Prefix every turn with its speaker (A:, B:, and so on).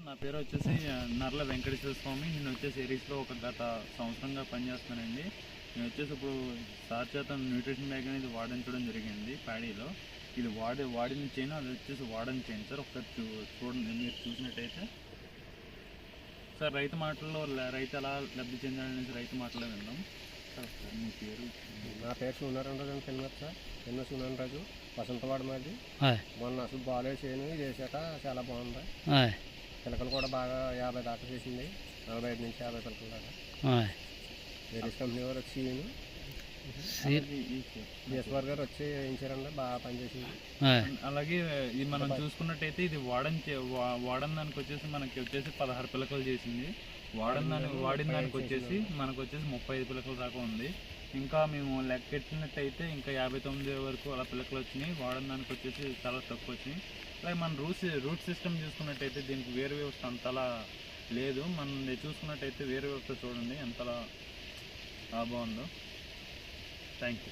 A: నా పేరు వచ్చేసి నర్ల వెంకటేశ్వర స్వామి. నేను వచ్చేసి ఏరీస్లో ఒక గత సంవత్సరంగా పనిచేస్తానండి. నేను వచ్చేసి ఇప్పుడు సార్ చేత న్యూట్రిషన్ బ్యాగ్ అనేది వాడించడం జరిగింది ప్యాడీలో. ఇది వాడిన చైన్, అది వచ్చేసి వాడని చైన్ సార్. ఒకసారి చూడండి, మీరు చూసినట్టయితే సార్ రైతు మాటల్లో రైతు ఎలా లబ్ధి చెందాడనేసి రైతు మాటలో విందాం. సార్ మీ పేరు?
B: నా పేరు సూనారాయణరాజు అని తిన్నారు సార్. చిన్న సూనారాయణరాజు, వసంతవాడ మాది. మొన్న అసలు బాగాలేదు చేయను, చేశాక చాలా బాగుంది. పిలకలు కూడా బాగా 50 దాకా చేసింది, 45 నుంచి 50 పిలకల దాకా. వేరేస్ కంపెనీ వారు వచ్చి బీఎస్ఆర్ గారు వచ్చి వేయించారండి, బాగా పనిచేసింది.
A: అలాగే ఇది మనం చూసుకున్నట్టయితే ఇది వాడని దానికి వచ్చేసి మనకి వచ్చేసి 16 పిలకలు చేసింది. వాడిన దానికి వచ్చేసి మనకు వచ్చేసి 35 పిలకల దాకా ఉంది. ఇంకా మేము లెక్కెట్టినట్టయితే ఇంకా 59 వరకు అలా పిలకలు వచ్చినాయి. వాడిన దానికి వచ్చేసి చాలా తక్కువ వచ్చినాయి. అలాగే మన రూట్ సిస్టమ్ చూసుకున్నట్టయితే దీనికి వేరు వ్యవస్థ అంతలా లేదు. మనం చూసుకున్నట్టయితే వేరు వ్యవస్థ చూడండి ఎంతలా బాగుందో. Thank you.